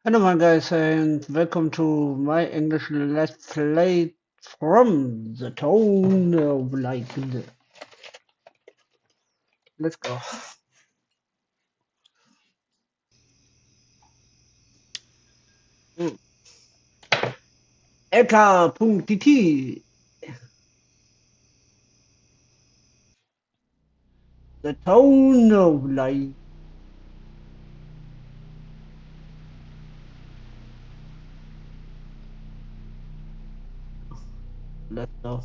Hello, my guys, and welcome to my English Let's Play from the Town of Light. Let's go. Eka.tt, the Town of Light. Let's go.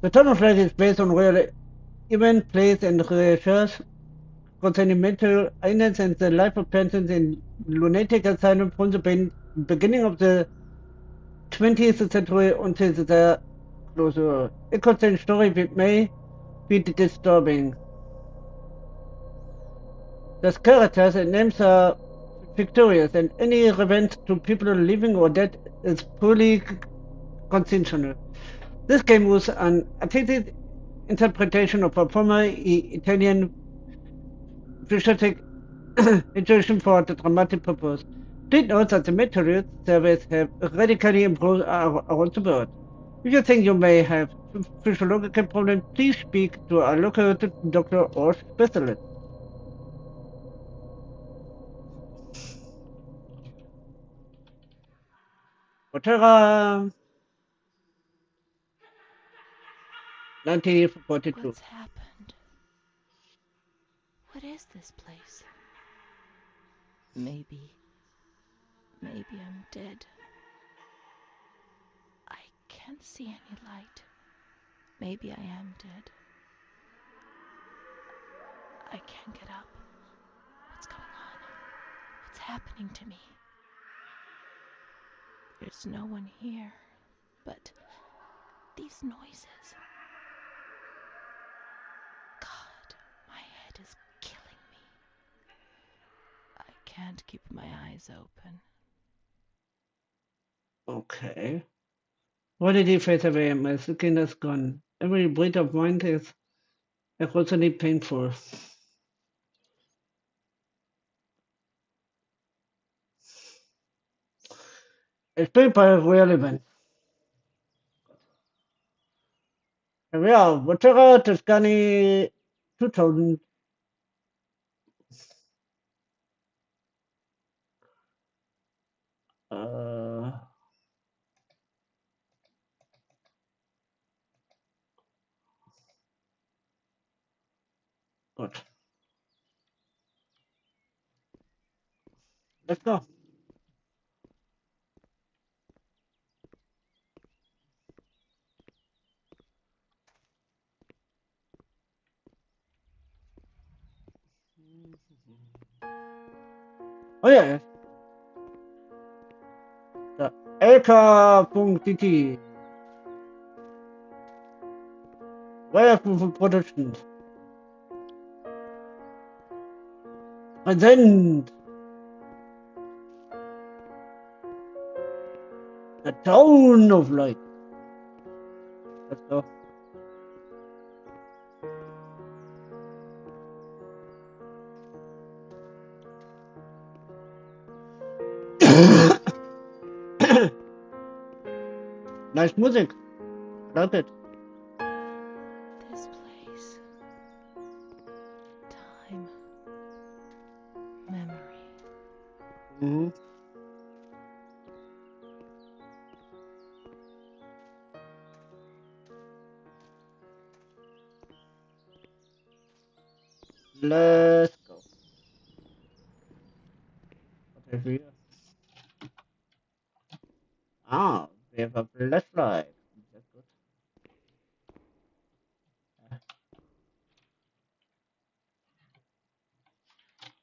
The Town of Light is based on real event, place, and research concerning mental illness and the life of patients in lunatic asylum from the beginning of the 20th century until the closure. A constant story which may be disturbing. The characters and names are fictitious, and any reference to people living or dead is purely conventional. This game was an artistic interpretation of a former Italian patriotic intuition for the dramatic purpose. Please note that the materials surveys have radically improved around the world. If you think you may have physiological problems, please speak to a local doctor or specialist. Volterra, 1942. What's happened? What is this place? Maybe I'm dead. I can't see any light. Maybe I am dead. I can't get up. What's going on? What's happening to me? There's no one here, but these noises. God, my head is killing me. I can't keep my eyes open. Okay. Why did he fade away? My skin is gone. Every breath of mine is exhaustingly painful. Explained by real event. Here we are, Volterra, Tuscany, 2000. Good. Let's go. Oh yeah. The Eka.tt. Werbung Production. Present. The Town of Light. Let's go. Nice music. Love it. This place. Time. Memory. Mm-hmm. Let's go. What have we here? Ah, we have a flashlight. That's good.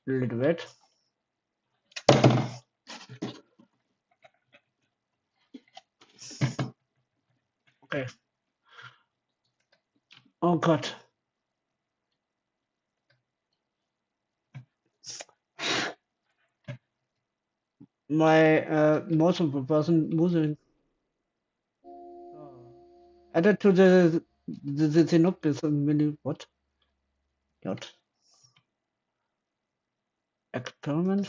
A little bit. Okay. Oh God. My mouse of a person moving. Added to the synopsis and many what? Dot experiment.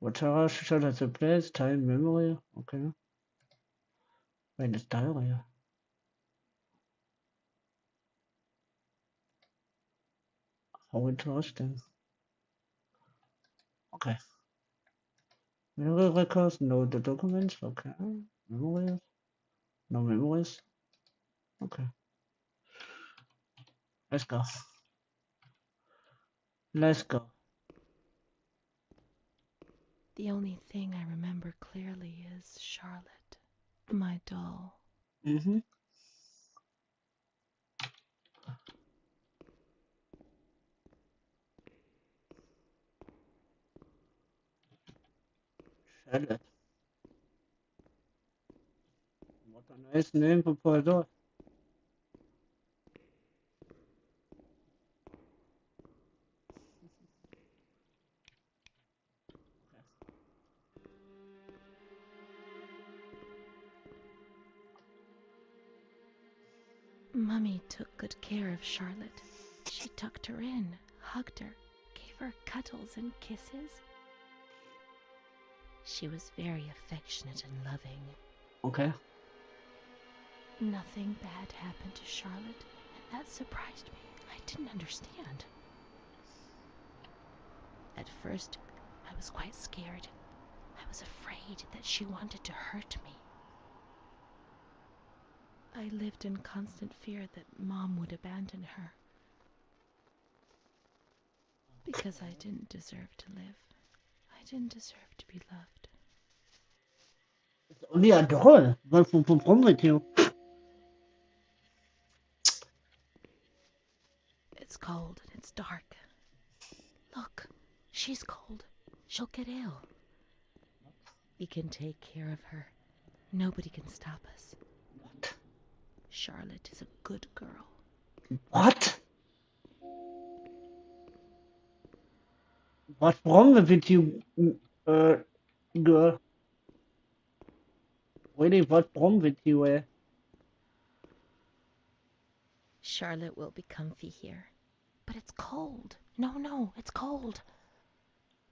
Volterra shot at the place, time, memory. Okay. Renes diary. How interesting. Okay. Memory records, no the documents. Okay. Memories. No memories. Okay. Let's go. Let's go. The only thing I remember clearly is Charlotte, my doll. Mm-hmm. Charlotte. What a nice name for a doll. Mummy took good care of Charlotte. She tucked her in, hugged her, gave her cuddles and kisses. She was very affectionate and loving. Okay. Nothing bad happened to Charlotte, and that surprised me. I didn't understand. At first, I was quite scared. I was afraid that she wanted to hurt me. I lived in constant fear that Mom would abandon her. Because I didn't deserve to live. I didn't deserve to be loved. It's only a doll. What's wrong with you? It's cold and it's dark. Look, she's cold. She'll get ill. We can take care of her. Nobody can stop us. What? Charlotte is a good girl. What? What's wrong with you, girl? Really, what's wrong with you, Charlotte will be comfy here. But it's cold. No, it's cold.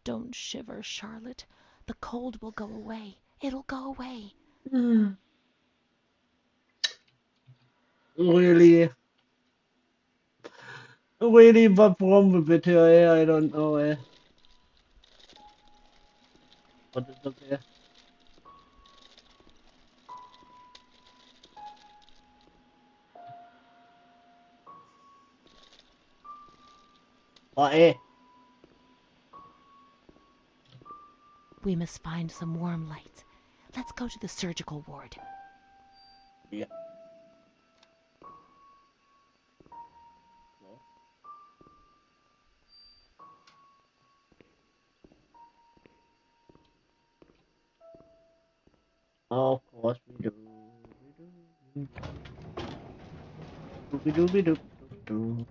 Don't shiver, Charlotte. The cold will go away. It'll go away. Really? Really, what's wrong with you, I don't know, But it's okay. Oh, We must find some warm lights. Let's go to the surgical ward. Yeah. Of course we do. We do. We do.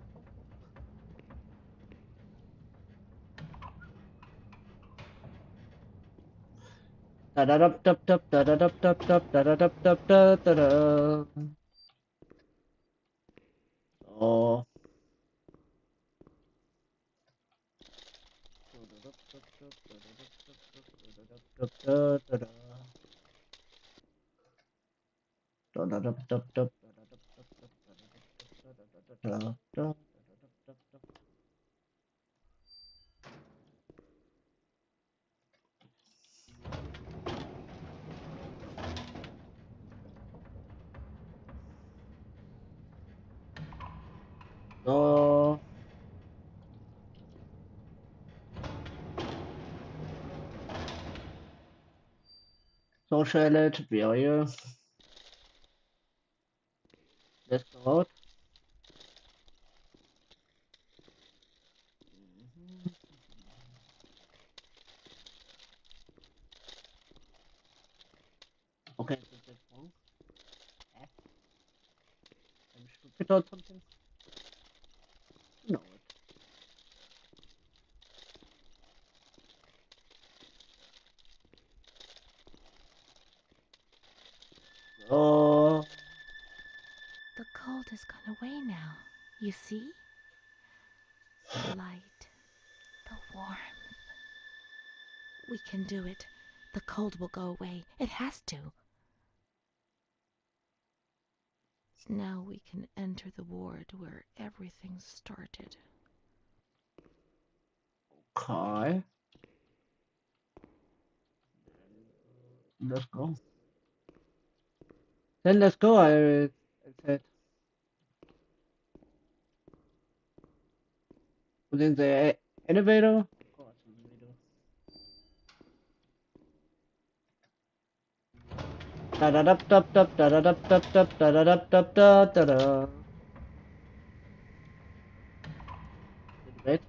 Da da da da da da da da da da da da da da da da da. Oh. So, so Charlotte, where are you? Let's go out. Okay, so that's wrong. Eh? I'm stupid or something? No. Oh. The cold has gone away now. You see? The light, the warmth. We can do it. The cold will go away. It has to. Now we can enter the ward where everything started. Okay. Let's go. Then let's go, I said. Within the elevator. Of course, elevator. Da da da da da da da da da da da da da da da da. Wait.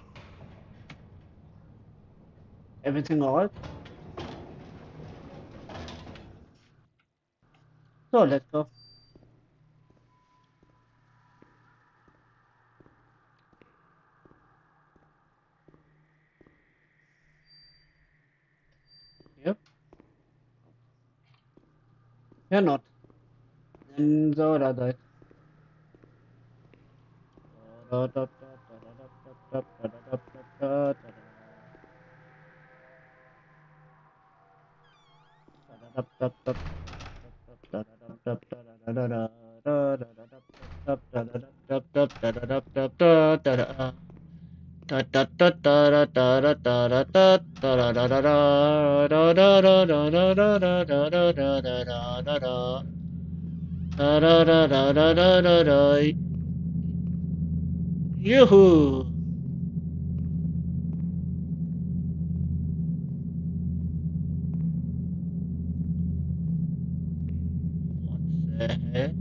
Everything alright? So let's go. Yep. You're not. Then the other side. Da da da da da da da da da da da da. Yoo-hoo! What the heck?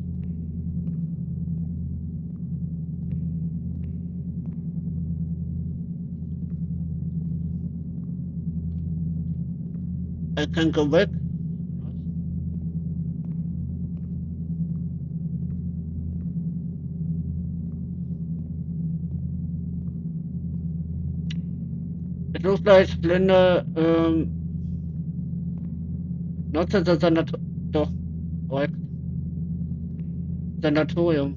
I can go back. It looks like Splendor, not the sanatorium.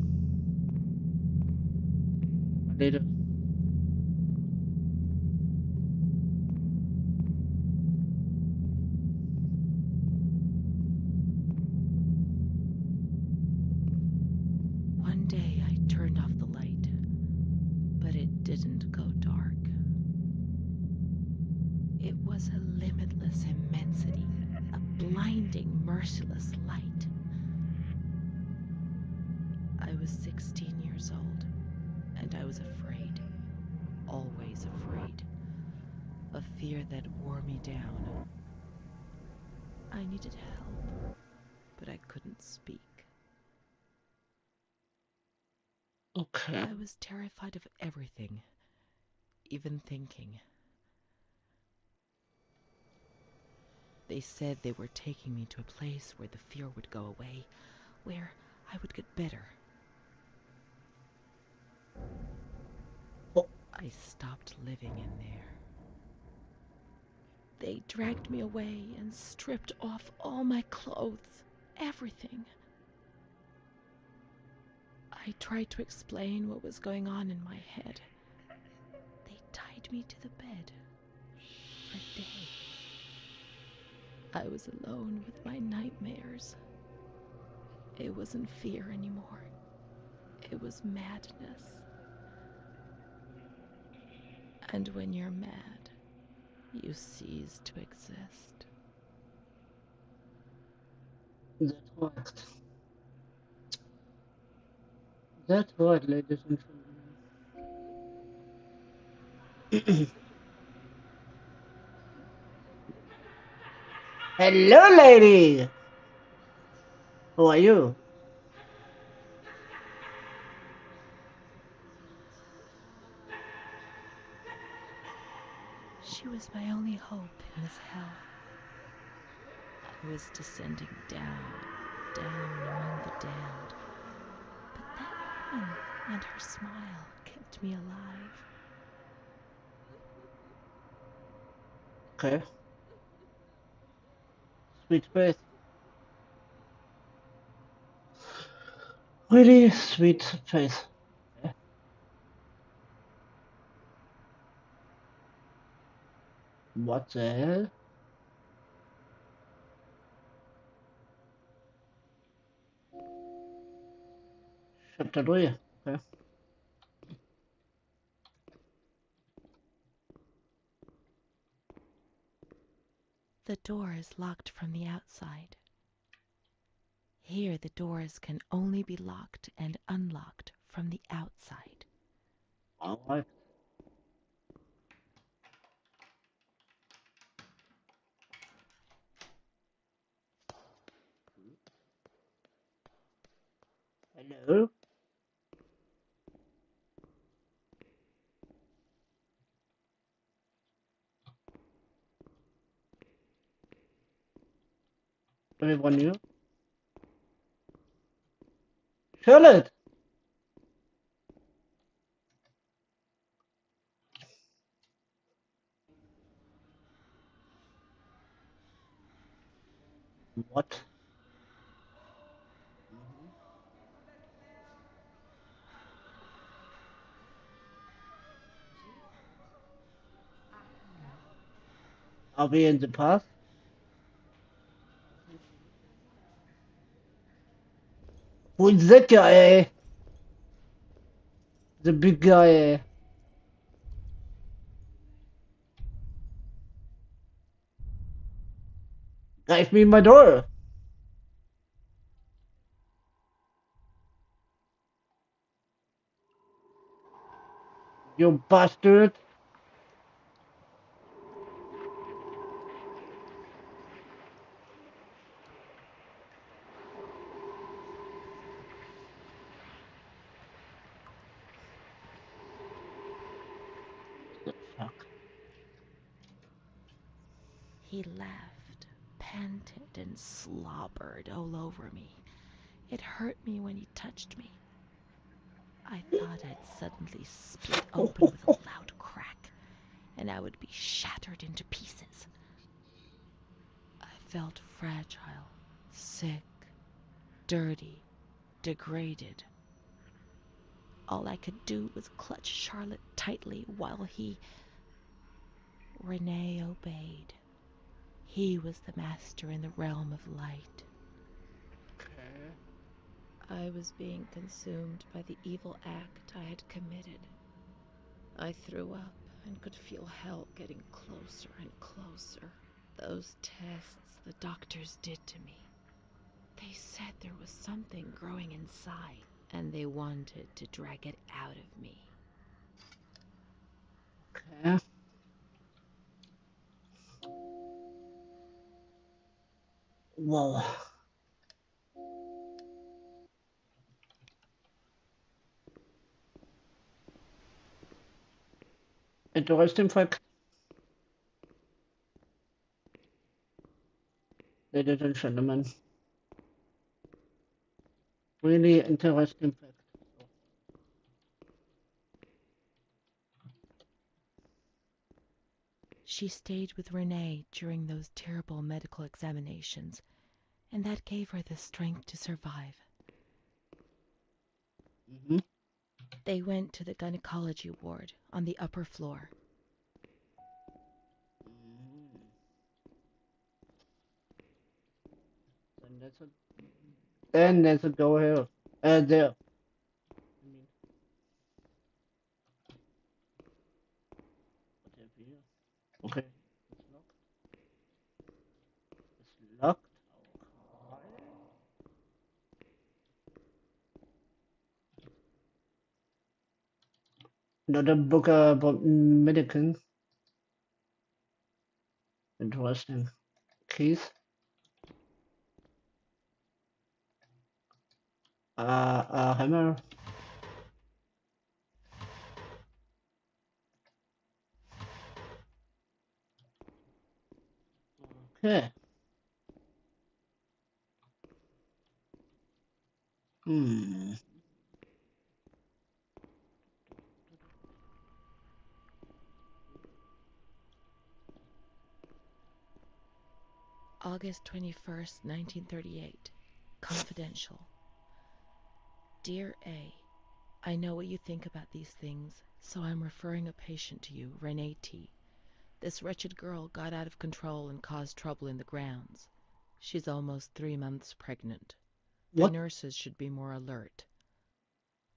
Later. One day I turned off the light, but it didn't go dark. It was a limitless immensity, a blinding, merciless light. I was 16 years old, and I was afraid, always afraid, a fear that wore me down. I needed help, but I couldn't speak. Okay. I was terrified of everything, even thinking. They said they were taking me to a place where the fear would go away, where I would get better. Oh. I stopped living in there. They dragged me away and stripped off all my clothes, everything. I tried to explain what was going on in my head. They tied me to the bed for days. I was alone with my nightmares. It wasn't fear anymore. It was madness. And when you're mad, you cease to exist. That's right. That's right, ladies and gentlemen. Hello, lady. Who are you? She was my only hope in this hell. I was descending down, down among the damned. But that woman and her smile kept me alive. Okay. Sweet face. Really sweet face. What the hell? Chapter 3. Okay. The door is locked from the outside. Here the doors can only be locked and unlocked from the outside. All right. Hello? Everyone new? Charlotte! What? Are we in the past? Who is that guy? The big guy. Gave me my door. You bastard. Fuck. He laughed, panted, and slobbered all over me. It hurt me when he touched me. I thought I'd suddenly split open with a loud crack, and I would be shattered into pieces. I felt fragile, sick, dirty, degraded. All I could do was clutch Charlotte tightly while Renée obeyed. He was the master in the realm of light. Okay. I was being consumed by the evil act I had committed. I threw up and could feel hell getting closer and closer. Those tests the doctors did to me. They said there was something growing inside, and they wanted to drag it out of me. Okay. Whoa. Interesting fact. Ladies and gentlemen. Really interesting fact. She stayed with Renée during those terrible medical examinations, and that gave her the strength to survive. Mm-hmm. They went to the gynecology ward on the upper floor. Then there's a door here. There. Okay. It's locked. It's locked. Another book about medicine. Interesting. Keys. Hammer. Okay. Hmm. August 21st, 1938. Confidential. Dear A, I know what you think about these things, so I'm referring a patient to you, Renée T. This wretched girl got out of control and caused trouble in the grounds. She's almost 3 months pregnant. The What? nurses should be more alert.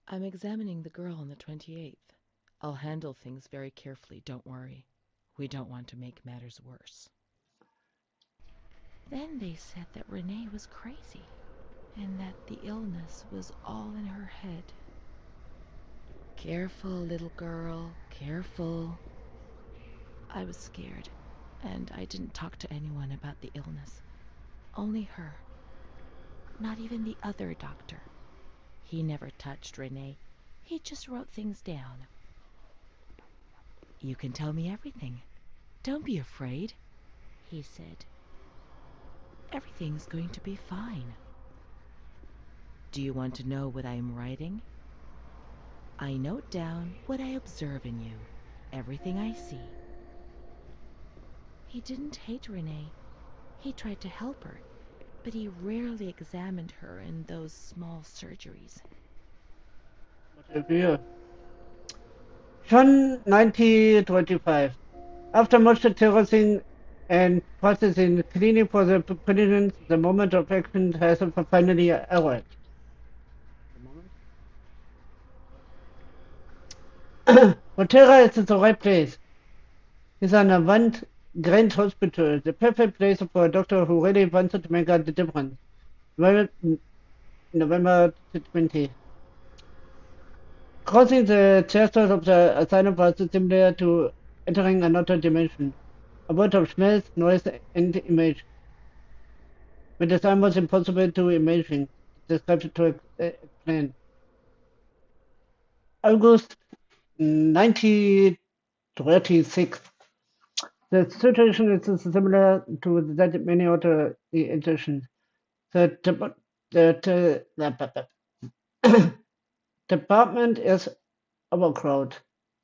I'm examining the girl on the 28th. I'll handle things very carefully, don't worry. We don't want to make matters worse. Then they said that Renee was crazy, and that the illness was all in her head. Careful, little girl, careful. I was scared, and I didn't talk to anyone about the illness. Only her. Not even the other doctor. He never touched Renee. He just wrote things down. You can tell me everything. Don't be afraid, he said. Everything's going to be fine. Do you want to know what I'm writing? I note down what I observe in you, everything I see. He didn't hate Renee. He tried to help her, but he rarely examined her in those small surgeries. June 1925. After much terracing and processing, cleaning for the presidents, the moment of action has finally arrived. Volterra is the right place. It's an avant Grand Hospital, the perfect place for a doctor who really wants to make a difference. Well, November 20. Crossing the threshold of the asylum was similar to entering another dimension, a world of smells, noise, and image. But it's almost impossible to imagine, describe to explain. August 1936. The situation is similar to that many other institutions. The, the department is overcrowded.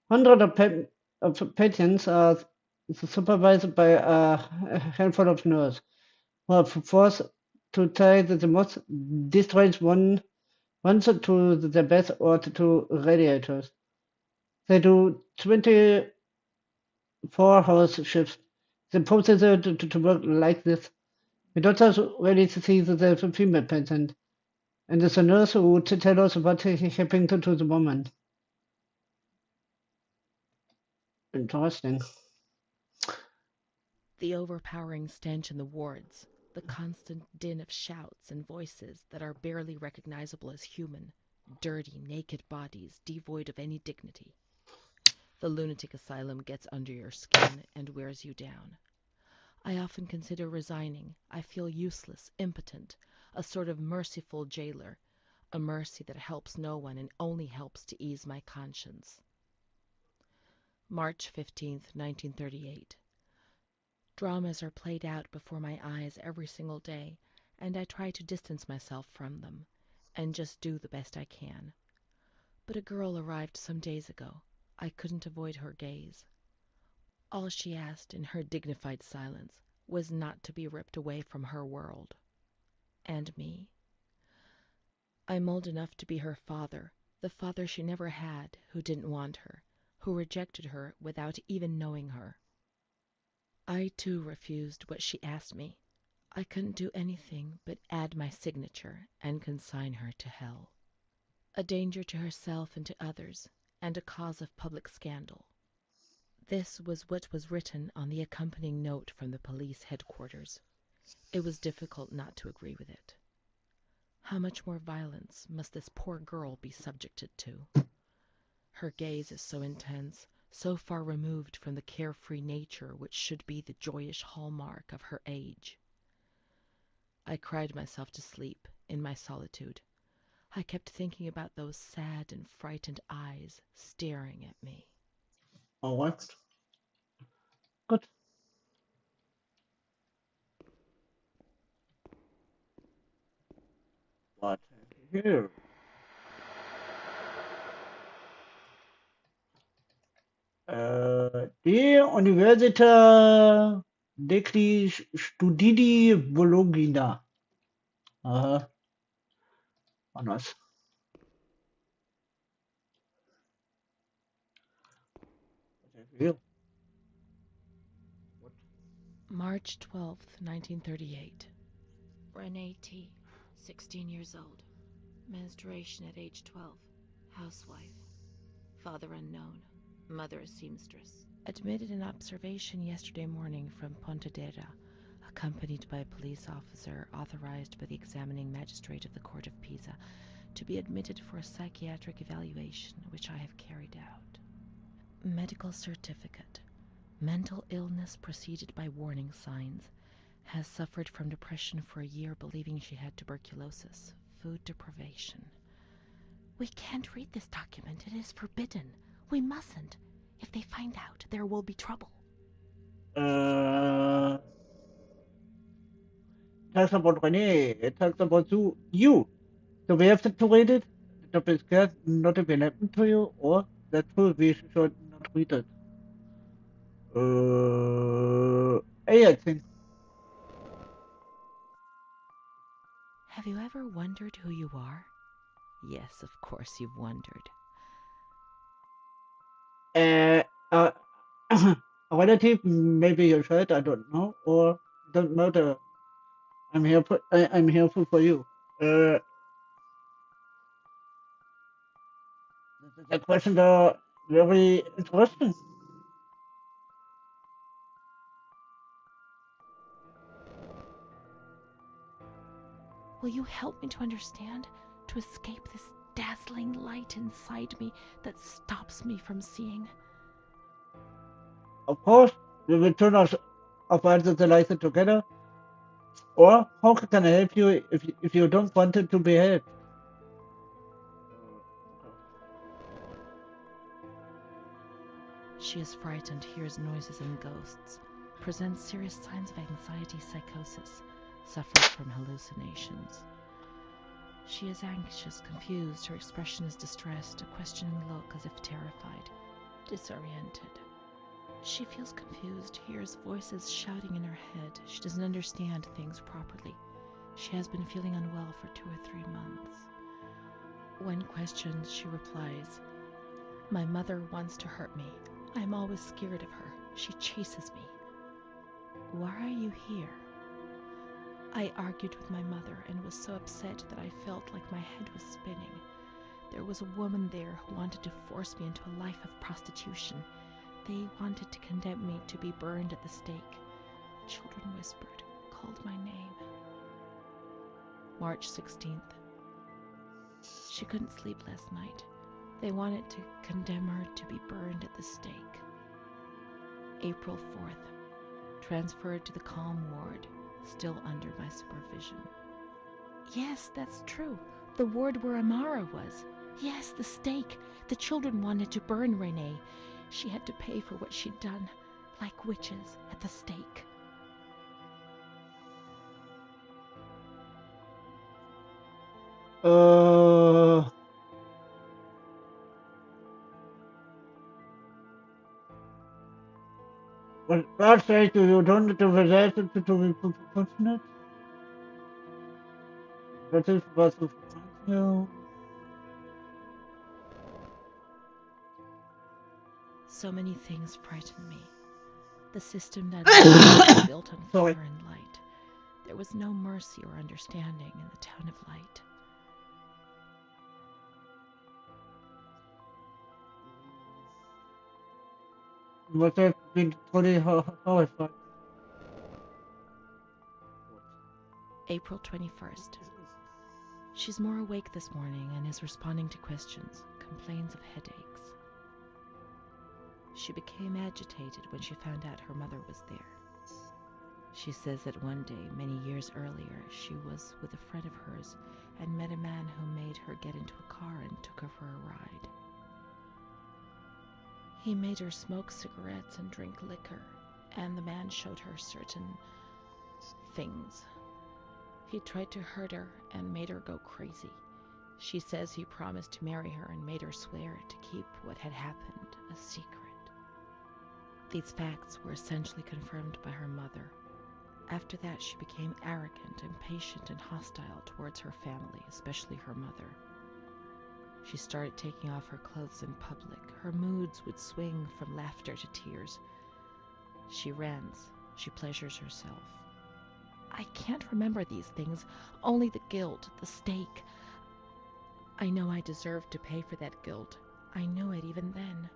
Hundreds of patients are supervised by a handful of nurses who are forced to try the most distressed ones to the bed or to radiators. They do 24-hour shifts. The process to work like this. We don't really see the female patient, and it's a nurse who would tell us what happened to the woman. Interesting. The overpowering stench in the wards, the constant din of shouts and voices that are barely recognizable as human, dirty, naked bodies devoid of any dignity. The lunatic asylum gets under your skin and wears you down. I often consider resigning. I feel useless, impotent, a sort of merciful jailer, a mercy that helps no one and only helps to ease my conscience. March 15th, 1938. Dramas are played out before my eyes every single day, and I try to distance myself from them, and just do the best I can. But a girl arrived some days ago. I couldn't avoid her gaze. All she asked in her dignified silence was not to be ripped away from her world. And me. I'm old enough to be her father, the father she never had, who didn't want her, who rejected her without even knowing her. I, too, refused what she asked me. I couldn't do anything but add my signature and consign her to hell. A danger to herself and to others, and a cause of public scandal. This was what was written on the accompanying note from the police headquarters. It was difficult not to agree with it. How much more violence must this poor girl be subjected to? Her gaze is so intense, so far removed from the carefree nature which should be the joyous hallmark of her age. I cried myself to sleep in my solitude. I kept thinking about those sad and frightened eyes staring at me. All right. Good. What here? Die Università degli Studi Bologna. Aha, anders. Here. March 12th, 1938. Renée T., 16 years old. Menstruation at age 12. Housewife. Father unknown. Mother a seamstress. Admitted in observation yesterday morning from Pontedera, accompanied by a police officer authorized by the examining magistrate of the Court of Pisa to be admitted for a psychiatric evaluation, which I have carried out. Medical certificate. Mental illness preceded by warning signs. Has suffered from depression for a year, believing she had tuberculosis. Food deprivation. We can't read this document. It is forbidden. We mustn't. If they find out, there will be trouble. Talks about Renee. It talks about you. So we have to read it. The topic is scared not to be happened to you, or that's true, we should not read it. I think. Have you ever wondered who you are? Yes, of course you've wondered. A relative, maybe your child, I don't know, or don't matter. I'm here. I'm helpful for you. The questions are very interesting. Will you help me to understand, to escape this dazzling light inside me that stops me from seeing? Of course, we will turn our answers the lights together. Or how can I help you if you don't want it to be helped? She is frightened, hears noises and ghosts, presents serious signs of anxiety psychosis, suffers from hallucinations. She is anxious, confused, her expression is distressed, a questioning look as if terrified, disoriented. She feels confused, hears voices shouting in her head. She doesn't understand things properly. She has been feeling unwell for 2 or 3 months. When questioned, she replies, "My mother wants to hurt me. I am always scared of her. She chases me." "Why are you here?" "I argued with my mother and was so upset that I felt like my head was spinning. There was a woman there who wanted to force me into a life of prostitution. They wanted to condemn me to be burned at the stake. Children whispered, called my name." March 16th. She couldn't sleep last night. They wanted to condemn her to be burned at the stake. April 4th. Transferred to the calm ward, still under my supervision. Yes, that's true. The ward where Amara was. Yes, the stake. The children wanted to burn Renée. She had to pay for what she'd done, like witches at the stake. Well, God says you don't have to possess it to be fortunate. That is what you. So many things frighten me. The system that was built on Sorry. fear and light. There was no mercy or understanding in the town of light. Must have been totally horrified. April 21st. She's more awake this morning and is responding to questions, complains of headaches. She became agitated when she found out her mother was there. She says that one day, many years earlier, she was with a friend of hers and met a man who made her get into a car and took her for a ride. He made her smoke cigarettes and drink liquor, and the man showed her certain things. He tried to hurt her and made her go crazy. She says he promised to marry her and made her swear to keep what had happened a secret. These facts were essentially confirmed by her mother. After that, she became arrogant, impatient, and hostile towards her family, especially her mother. She started taking off her clothes in public. Her moods would swing from laughter to tears. She rants. She pleasures herself. I can't remember these things, only the guilt, the stake. I know I deserved to pay for that guilt. I knew it even then.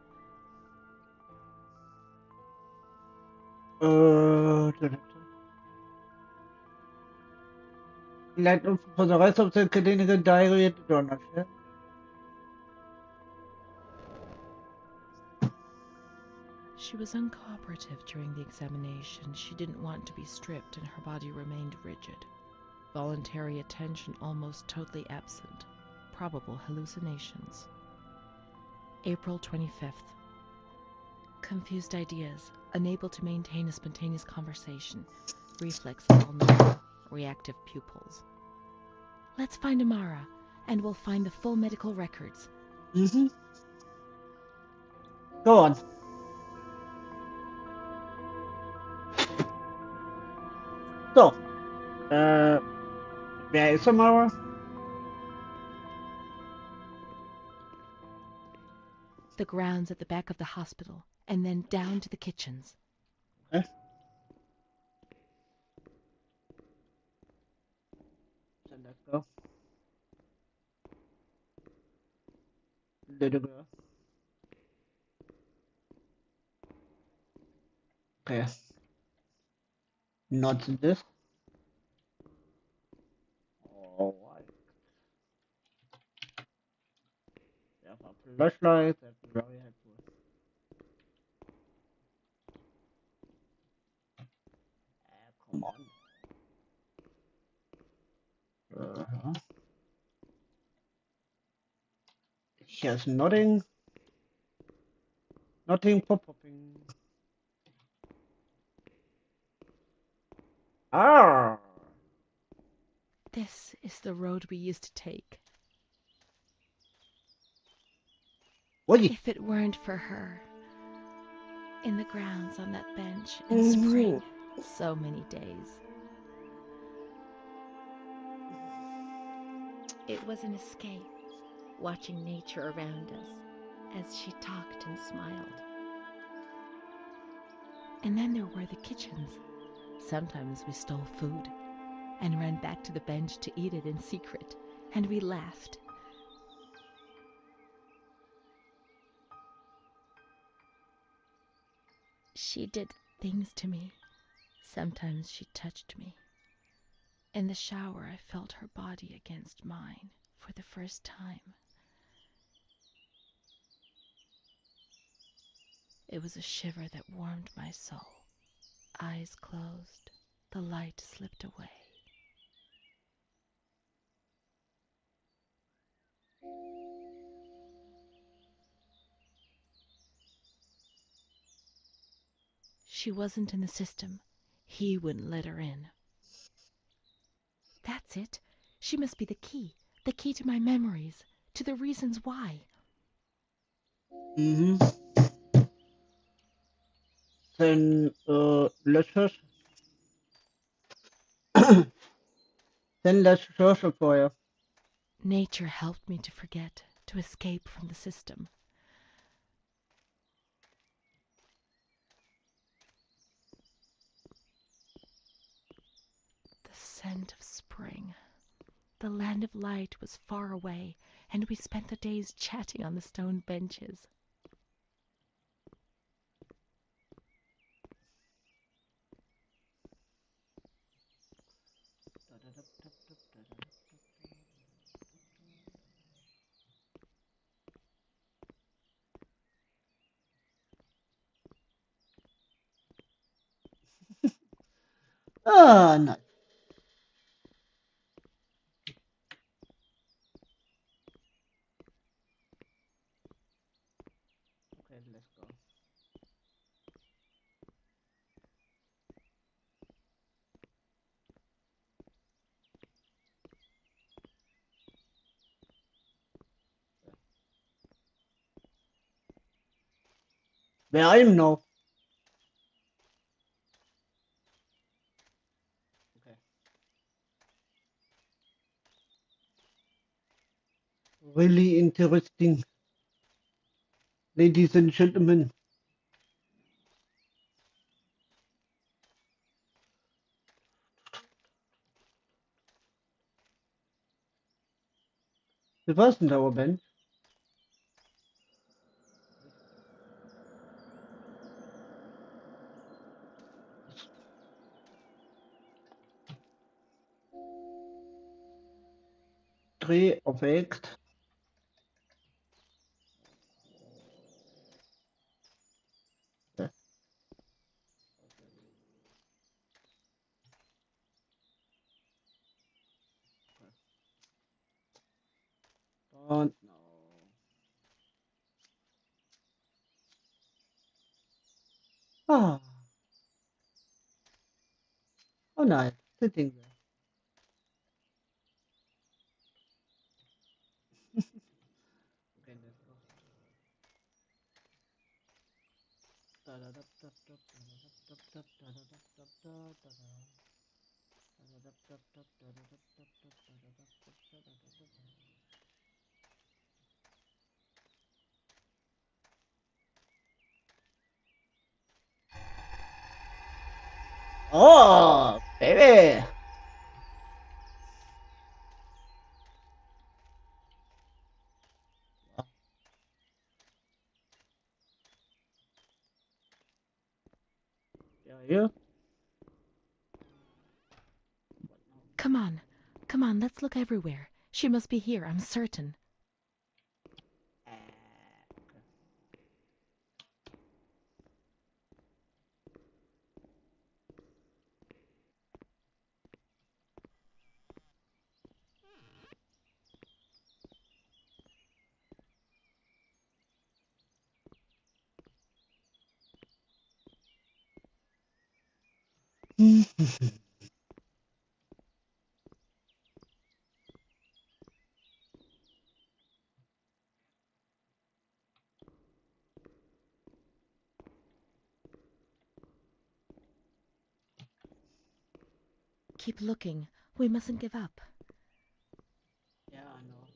Like for the rest of the clinical diary, you don't know. Yeah? She was uncooperative during the examination. She didn't want to be stripped and her body remained rigid. Voluntary attention almost totally absent. Probable hallucinations. April 25th. Confused ideas, unable to maintain a spontaneous conversation, reflexes all normal, reactive pupils. Let's find Amara, and we'll find the full medical records. Mm-hmm. Go on. So, where is Amara? The grounds at the back of the hospital, and then down to the kitchens. Okay. So let's go. Little girl. Okay. Not this. Alright. There's a flashlight. That's very helpful. Come on. Uh-huh. Here's nothing. Nothing popping. Ah. This is the road we used to take. What? If it weren't for her, in the grounds on that bench in spring, so many days. It was an escape, watching nature around us as she talked and smiled. And then there were the kitchens. Sometimes we stole food and ran back to the bench to eat it in secret, and we laughed. She did things to me. Sometimes she touched me. In the shower, I felt her body against mine for the first time. It was a shiver that warmed my soul. Eyes closed, the light slipped away. She wasn't in the system. He wouldn't let her in. That's it. She must be the key to my memories, to the reasons why. Mm-hmm. Then let's search. Then let's search for you. Nature helped me to forget, to escape from the system. The scent of spring. The land of light was far away, and we spent the days chatting on the stone benches. Ah, nice. Okay, let's go. Where I am now. Okay. Really interesting, ladies and gentlemen. It wasn't our bench. Three of eight. Yeah. Don't know. Ah, oh nice, sitting there. Okay, let's go. Oh, baby! Yeah, you? Come on, let's look everywhere. She must be here, I'm certain. Keep looking. We mustn't give up. Yeah, I know.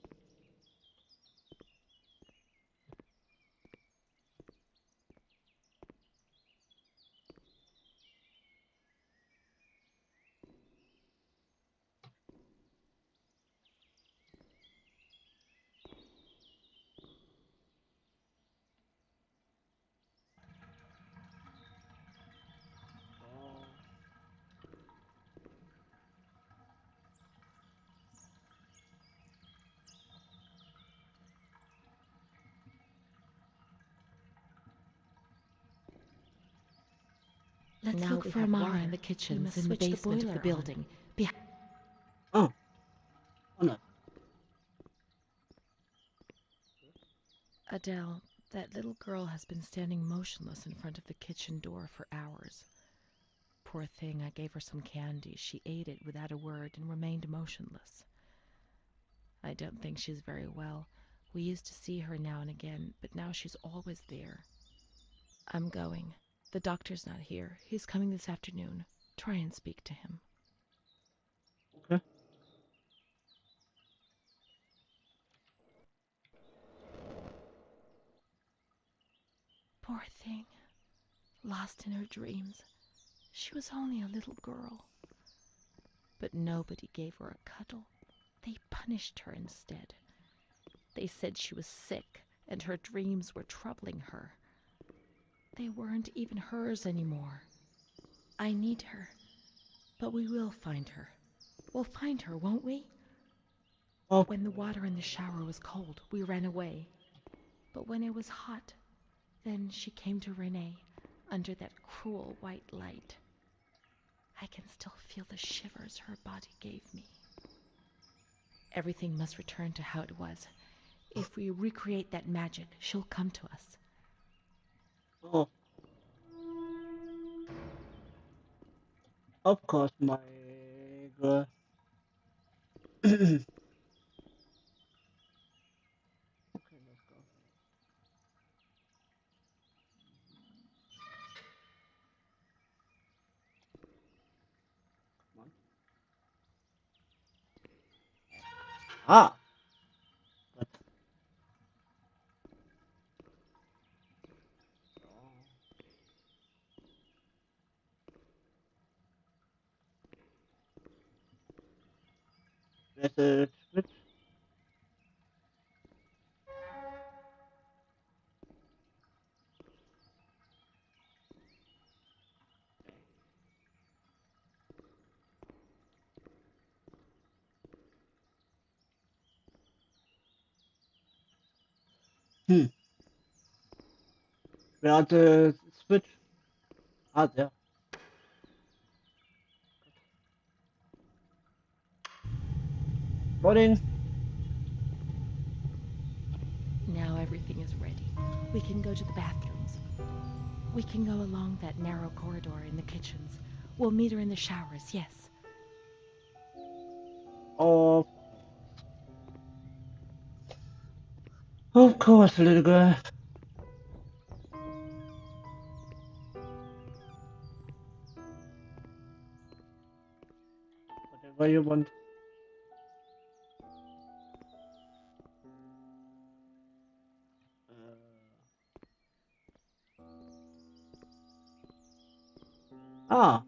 Let's look for Amara in the kitchens in the basement of the building. Oh, oh no. Adele, that little girl has been standing motionless in front of the kitchen door for hours. Poor thing, I gave her some candy. She ate it without a word and remained motionless. I don't think she's very well. We used to see her now and again, but now she's always there. I'm going. The doctor's not here. He's coming this afternoon. Try and speak to him. Okay. Poor thing. Lost in her dreams. She was only a little girl. But nobody gave her a cuddle. They punished her instead. They said she was sick and her dreams were troubling her. They weren't even hers anymore. I need her. But we will find her. We'll find her, won't we? Oh, When the water in the shower was cold, we ran away. But when it was hot, then she came to Renée under that cruel white light. I can still feel the shivers her body gave me. Everything must return to how it was. If we recreate that magic, she'll come to us. oh, of course, my girl. Okay, let's go. Come on. Ah, but message switch. Hmm. Where are the switch? Ah, there. Morning. Now everything is ready. We can go to the bathrooms. We can go along that narrow corridor in the kitchens. We'll meet her in the showers, yes. Of of course, little girl. Whatever you want. Ah,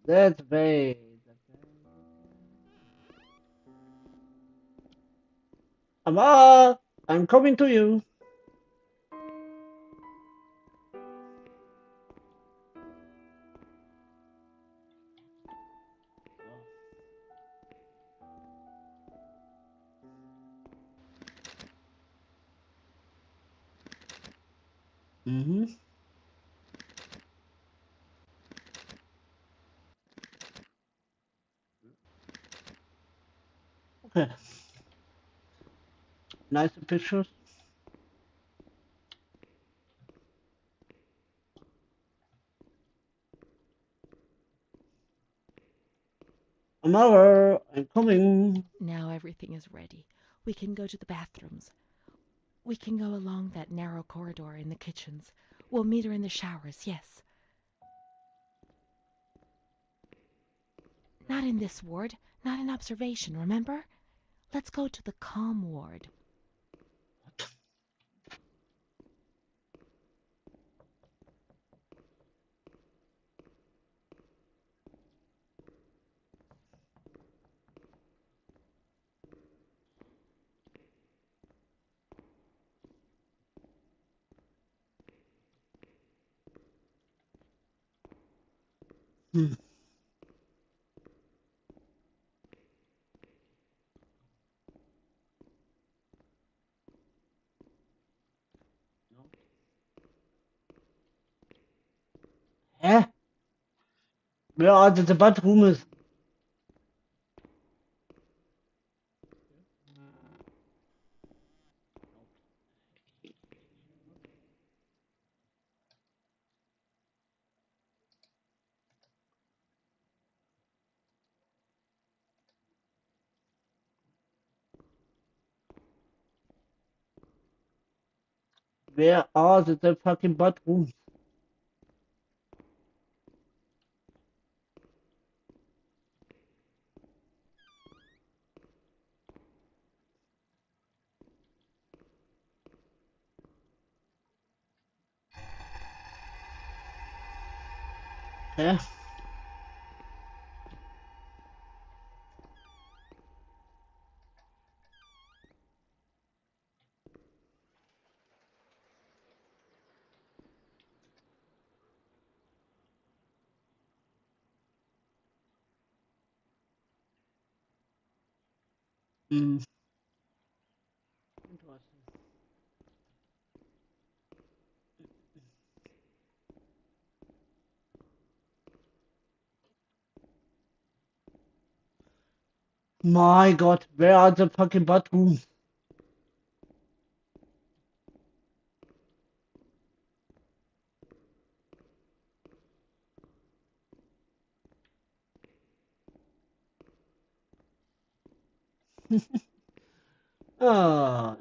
that way. Amma, I'm coming to you. Mm-hmm. Okay. Nice pictures. Amma, I'm coming. Now everything is ready. We can go to the bathrooms. We can go along that narrow corridor in the kitchens. We'll meet her in the showers, yes. Not in this ward, not in observation, remember? Let's go to the calm ward. Hmm. Hä? Where are the bathrooms? Where are the fucking bathrooms? Hä? Hmm. Interesting. My God, where are the fucking bathrooms? Ah,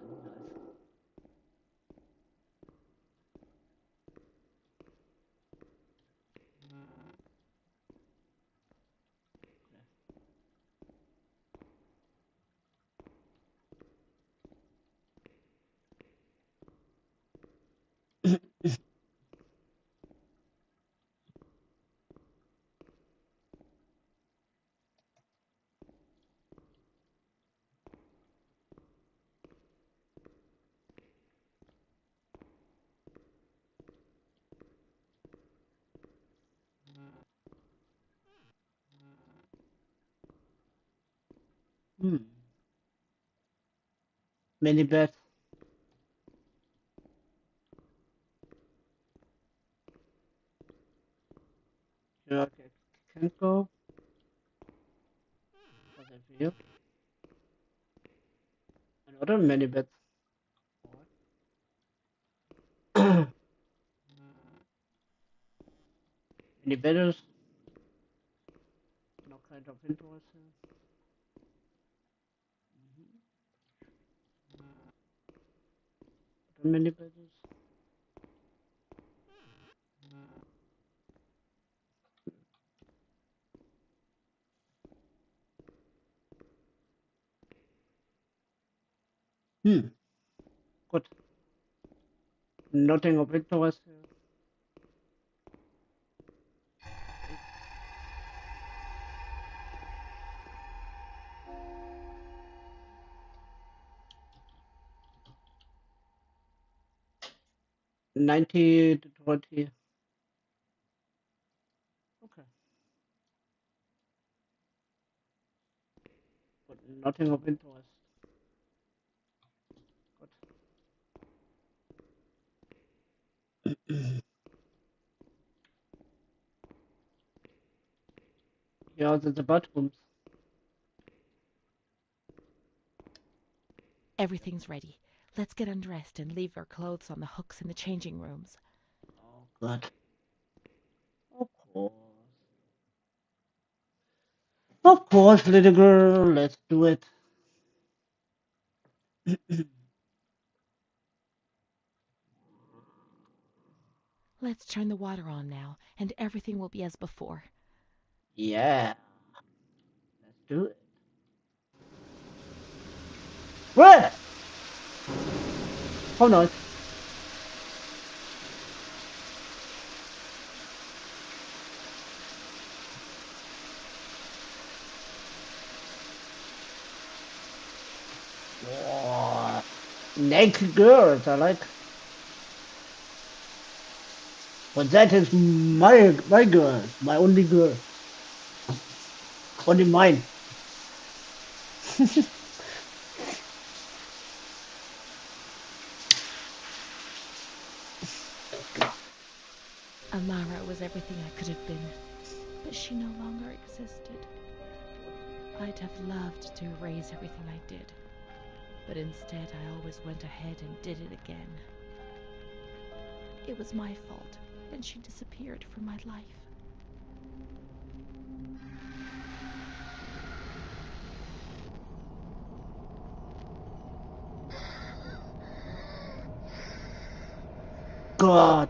hmm. Many beds. Yeah, okay. Can go. For the view. Another many beds. Many bedders. No kind of interest. Many bedders. Hmm. Good. Nothing of interest. 90 to 20. Okay. But nothing of interest. Good. Here are the bathrooms. Everything's ready. Let's get undressed and leave our clothes on the hooks in the changing rooms. Oh, God. Of course. Of course, little girl. Let's do it. Let's turn the water on now, and everything will be as before. Yeah. Let's do it. What? How nice. Whoa. Naked girls, I like. But that is my girl, my only girl, only mine. Amara was everything I could have been, but she no longer existed. I'd have loved to erase everything I did, but instead I always went ahead and did it again. It was my fault, and she disappeared from my life. God.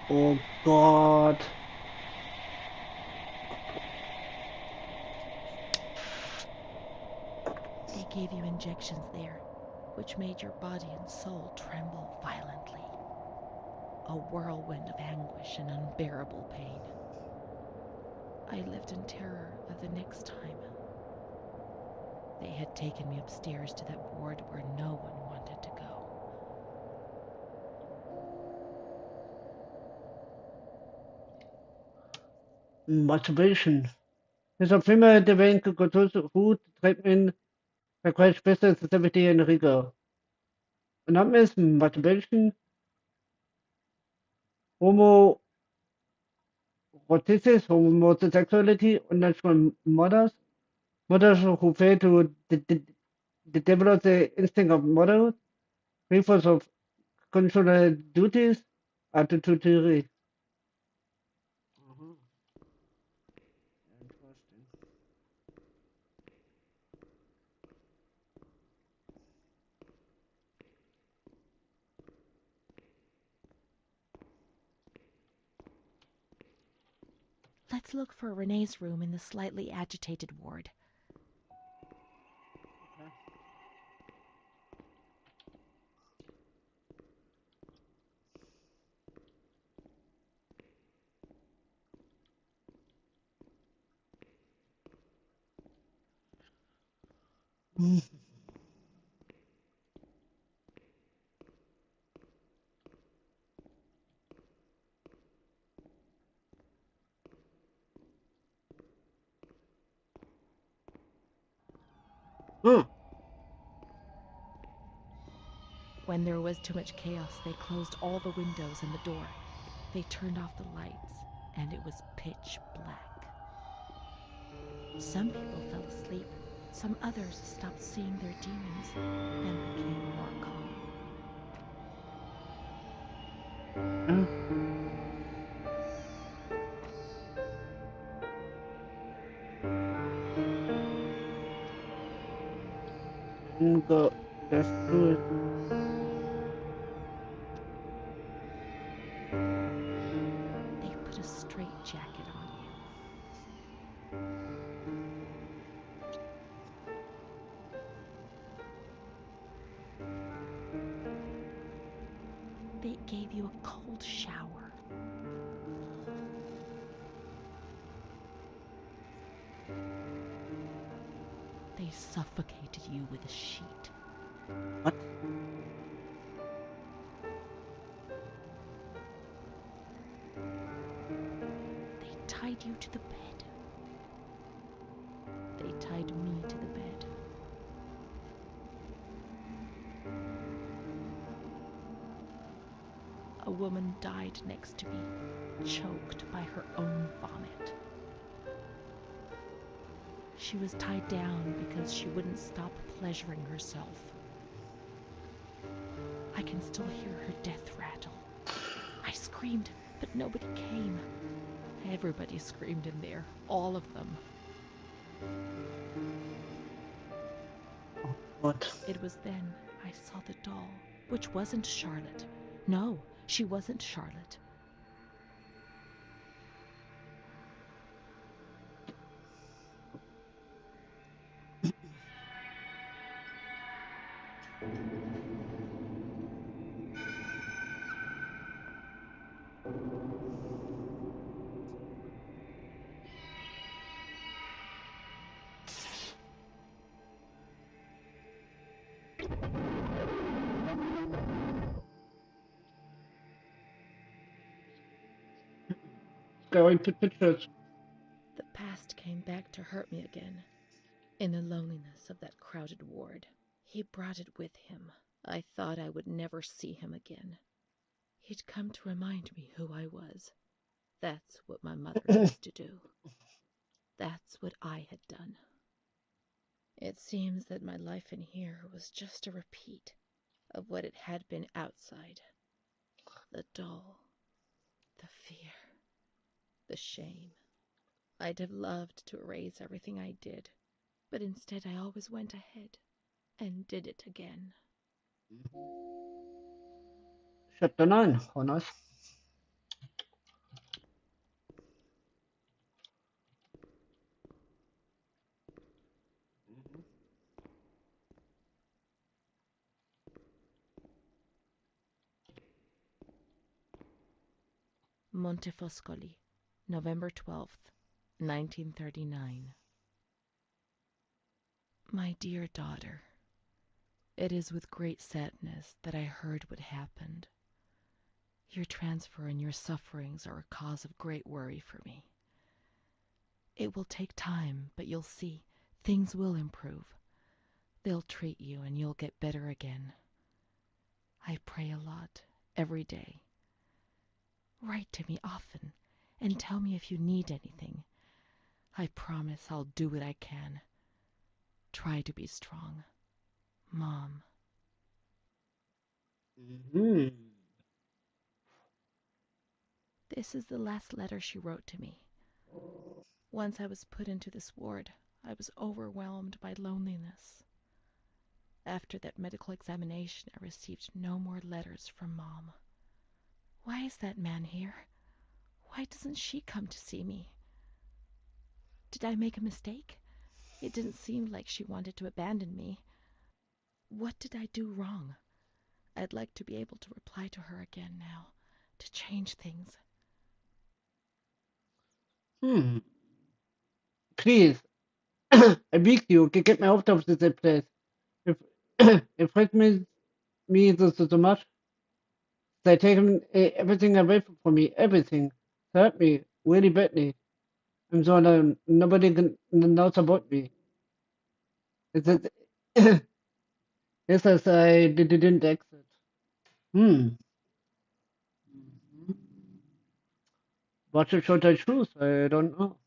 Oh God. They gave you injections there, which made your body and soul tremble violently. A whirlwind of anguish and unbearable pain. I lived in terror of the next time. They had taken me upstairs to that ward where no one wanted to go. Masturbation. Dieser Filme der Welt Food Treatment requires special sensitivity and rigor. And that means masturbation, homosexuality, unnatural mothers who fail to develop the instinct of motherhood, reforms of conjugal duties, are to Interesting. Let's look for Renee's room in the slightly agitated ward. Okay. Hmm. When there was too much chaos, they closed all the windows and the door. They turned off the lights, and it was pitch black. Some people fell asleep. Some others stopped seeing their demons and became more calm. Yeah. Go. Let's do it. They put a straitjacket on you. They gave you a cold shower. They suffocated you with a sheet. What? They tied you to the bed. They tied me to the bed. A woman died next to me, choked by her own vomit. She was tied down because she wouldn't stop pleasuring herself. I can still hear her death rattle. I screamed, but nobody came. Everybody screamed in there, all of them. Oh, what? It was then I saw the doll, which wasn't Charlotte. No, she wasn't Charlotte. Going to pictures. The past came back to hurt me again, in the loneliness of that crowded ward. He brought it with him. I thought I would never see him again. He'd come to remind me who I was. That's what my mother used to do. That's what I had done. It seems that my life in here was just a repeat of what it had been outside. The doll, the fear, the shame. I'd have loved to erase everything I did, but instead I always went ahead and did it again. Chapter 9. Oh, nice. Montefoscoli, November 12th, 1939. My dear daughter, it is with great sadness that I heard what happened. Your transfer and your sufferings are a cause of great worry for me. It will take time, but you'll see, things will improve. They'll treat you and you'll get better again. I pray a lot, every day. Write to me often and tell me if you need anything. I promise I'll do what I can. Try to be strong. Mom. Mm-hmm. This is the last letter she wrote to me. Once I was put into this ward, I was overwhelmed by loneliness. After that medical examination, I received no more letters from Mom. Why is that man here? Why doesn't she come to see me? Did I make a mistake? It didn't seem like she wanted to abandon me. What did I do wrong? I'd like to be able to reply to her again now, to change things. Hmm. Please I beg you, get me out of this place. If it frightens me so much. They taken everything away from me, everything. Hurt me really badly. I'm so alone. Nobody knows about me. It's as, it's as I didn't exit. Hmm. What should I choose? I don't know.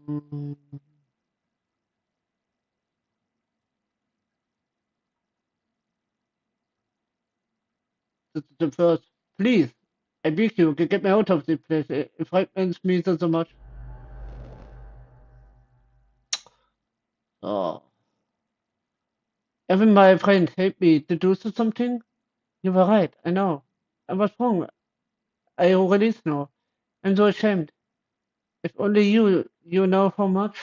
Mm, the first. Please, I beg you, get me out of this place. It frightens me so much. Oh. Even my friend helped me to do something. You were right, I know. I was wrong. I already know. I'm so ashamed. If only you know how much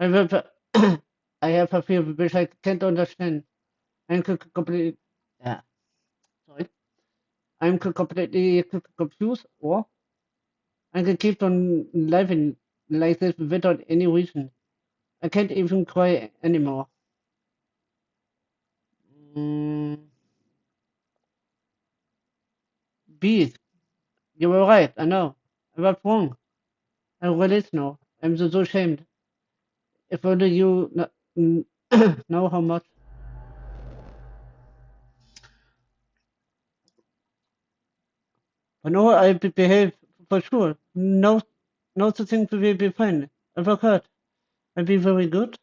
I have, I have a fear which I can't understand. I'm completely, yeah, sorry. I'm completely confused, or I can keep on living like this without any reason. I can't even cry anymore. Mm, Beast, you were right. I know. I was wrong. I really know. I'm so ashamed. If only you know how much. But no, I behave for sure. No, no such thing will be fine. I work hard. I'll be very good.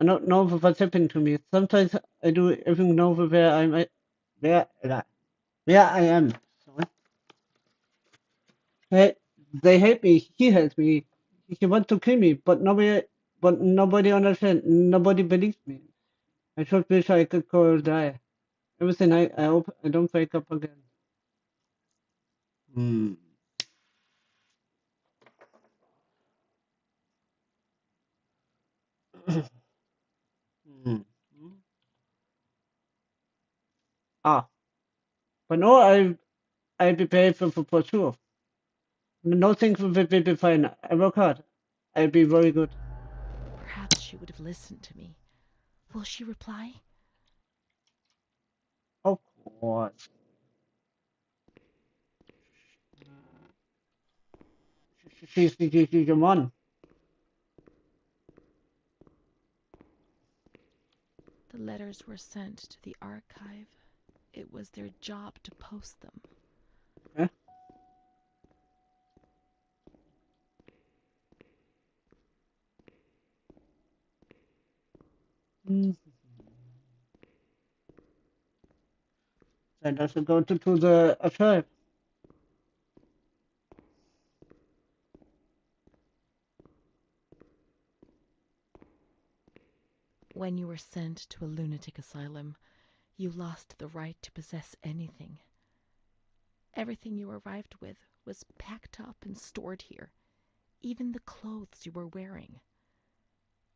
I don't know what's happening to me. Sometimes I do even know where I'm where where I am. Sorry. They hate me. He hates me. He wants to kill me, but nobody understands. Nobody believes me. I just wish I could go die. Every night I hope I don't wake up again. Hmm. Hmm. Ah, but no, I prepare for sure. Nothing will be fine. I work hard. I'll be very good. Perhaps she would have listened to me. Will she reply? Of course. She's the one. The letters were sent to the archive. It was their job to post them. Eh? Mm. Then I should go to the archive. When you were sent to a lunatic asylum, you lost the right to possess anything. Everything you arrived with was packed up and stored here, even the clothes you were wearing,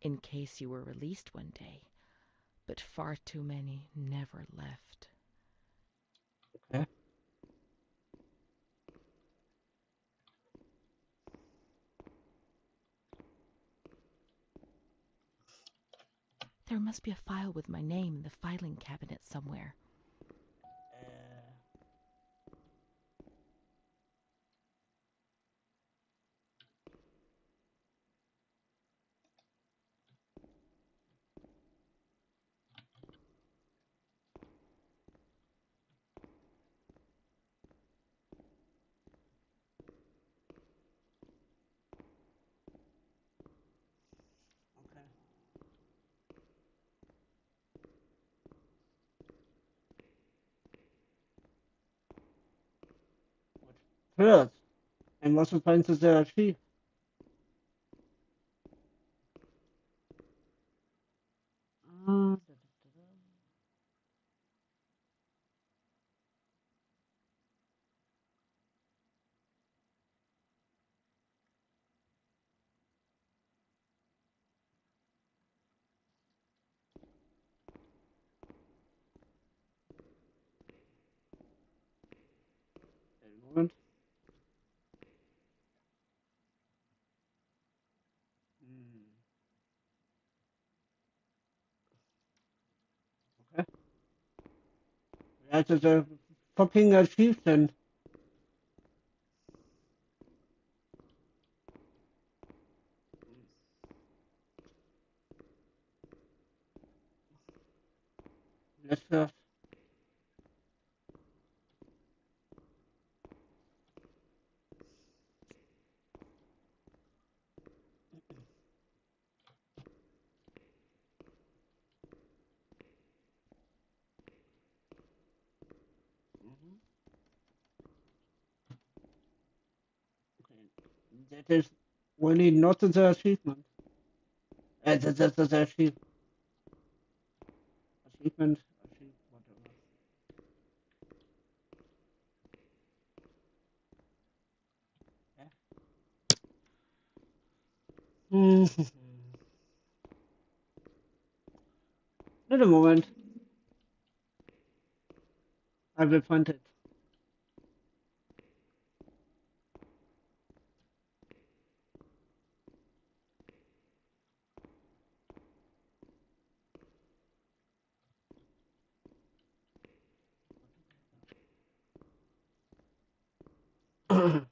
in case you were released one day, but far too many never left. Eh? There must be a file with my name in the filing cabinet somewhere. Okay. First, I must find the archive. Ah, a moment. That is a fucking achievement. Let's that is really not the achievement. The achievement, whatever. Yeah. Wait a moment. I will find it. Of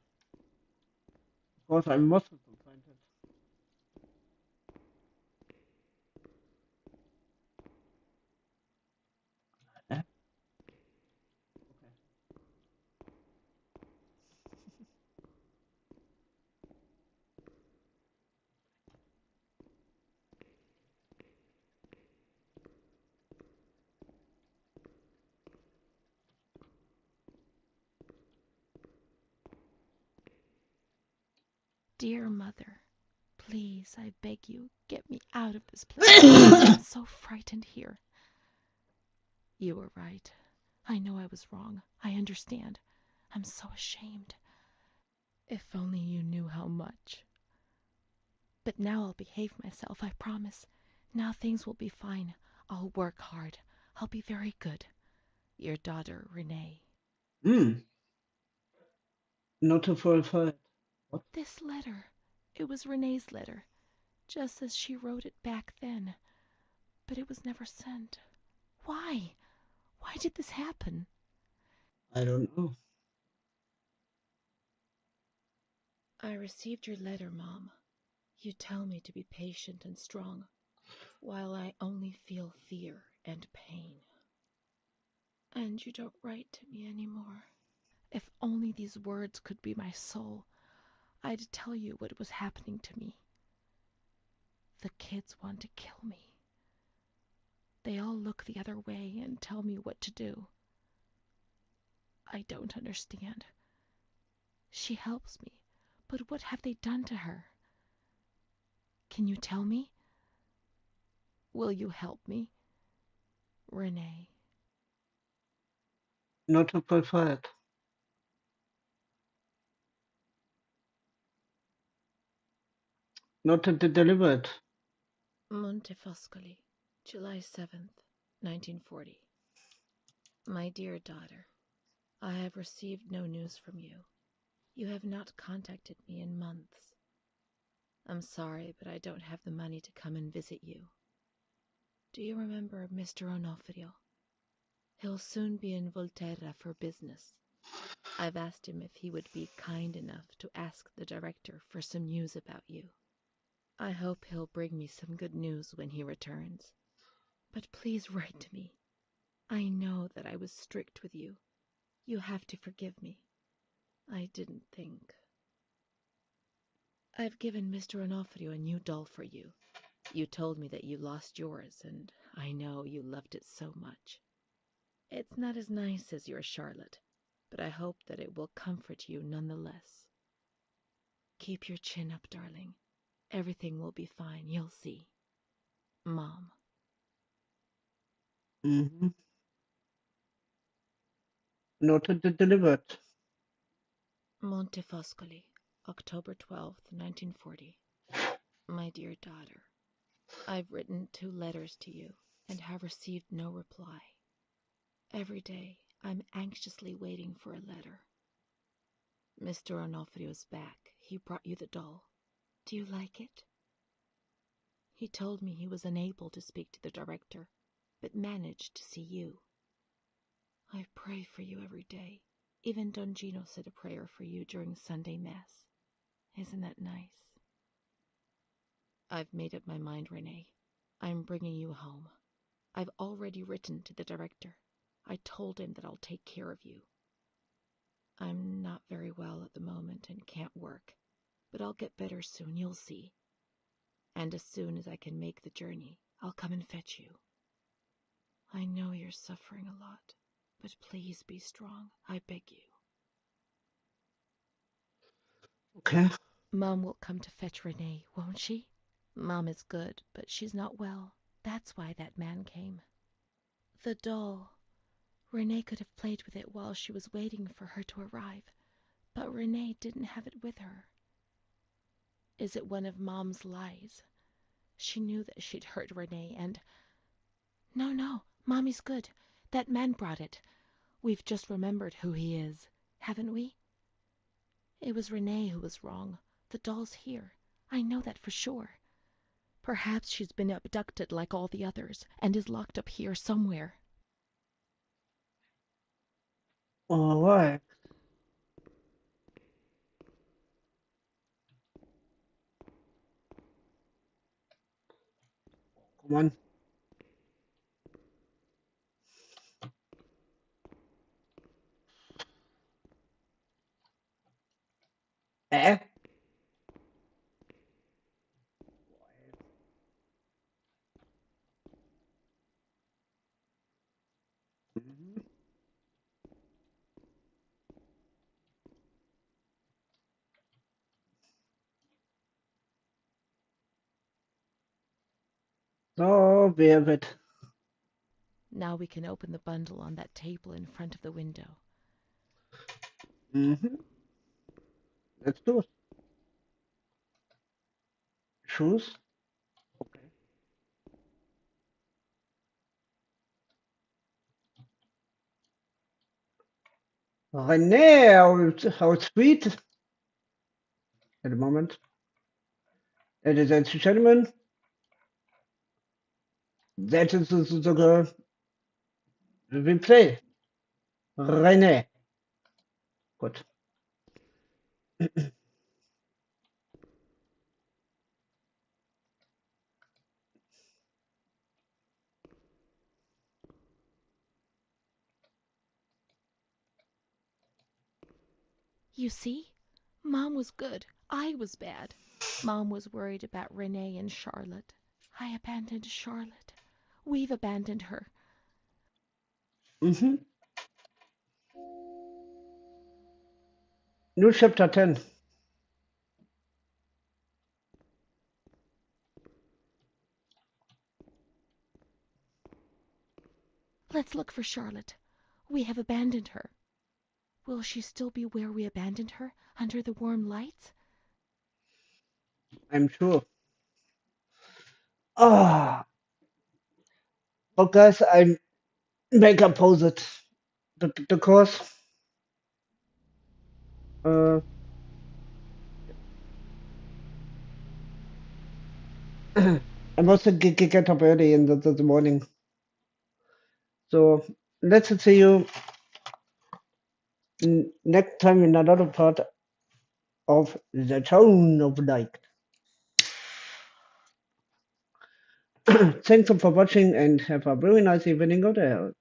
course, I must find it. Yeah. Okay. Dear Mother, please, I beg you, get me out of this place. I'm so frightened here. You were right. I know I was wrong. I understand. I'm so ashamed. If only you knew how much. But now I'll behave myself, I promise. Now things will be fine. I'll work hard. I'll be very good. Your daughter, Renée. Not to fulfill it. What? This letter. It was Renée's letter, just as she wrote it back then. But it was never sent. Why? Why did this happen? I don't know. I received your letter, Mom. You tell me to be patient and strong, while I only feel fear and pain. And you don't write to me anymore. If only these words could be my soul, I'd tell you what was happening to me. The kids want to kill me. They all look the other way and tell me what to do. I don't understand. She helps me, but what have they done to her? Can you tell me? Will you help me? Renée. Not to fulfill it. Not to deliver it. Montefoscoli, July 7th, 1940. My dear daughter, I have received no news from you. You have not contacted me in months. I'm sorry, but I don't have the money to come and visit you. Do you remember Mr. Onofrio? He'll soon be in Volterra for business. I've asked him if he would be kind enough to ask the director for some news about you. I hope he'll bring me some good news when he returns. But please write to me. I know that I was strict with you. You have to forgive me. I didn't think. I've given Mr. Onofrio a new doll for you. You told me that you lost yours, and I know you loved it so much. It's not as nice as your Charlotte, but I hope that it will comfort you nonetheless. Keep your chin up, darling. Everything will be fine, you'll see. Mom. Mm-hmm. Not to deliver it. Montefoscoli, October 12th, 1940. My dear daughter, I've written 2 letters to you and have received no reply. Every day I'm anxiously waiting for a letter. Mr. Onofrio's back. He brought you the doll. Do you like it? He told me he was unable to speak to the director, but managed to see you. I pray for you every day. Even Don Gino said a prayer for you during Sunday Mass. Isn't that nice? I've made up my mind, Renée. I'm bringing you home. I've already written to the director. I told him that I'll take care of you. I'm not very well at the moment and can't work, but I'll get better soon, you'll see. And as soon as I can make the journey, I'll come and fetch you. I know you're suffering a lot, but please be strong, I beg you. Okay. Mom will come to fetch Renée, won't she? Mom is good, but she's not well. That's why that man came. The doll. Renée could have played with it while she was waiting for her to arrive, but Renée didn't have it with her. Is it one of Mom's lies? She knew that she'd hurt Renée and... No, Mommy's good. That man brought it. We've just remembered who he is, haven't we? It was Renée who was wrong. The doll's here. I know that for sure. Perhaps she's been abducted like all the others and is locked up here somewhere. All right. Come on. Eh? Mhm. So, we have it. Now we can open the bundle on that table in front of the window. Mm-hmm. Let's do it. Shoes. Okay. Renée, how sweet. At the moment. Ladies and gentlemen, that is the girl we play. Renée. Good. You see? Mom was good. I was bad. Mom was worried about Renée and Charlotte. I abandoned Charlotte. We've abandoned her. Mm-hmm. New chapter 10. Let's look for Charlotte. We have abandoned her. Will she still be where we abandoned her, under the warm lights? I'm sure. Ah, but guys, I make a pause it because uh, I must get up early in the morning. So let's see you next time in another part of the Town of Night. Thanks for watching and have a very nice evening out there.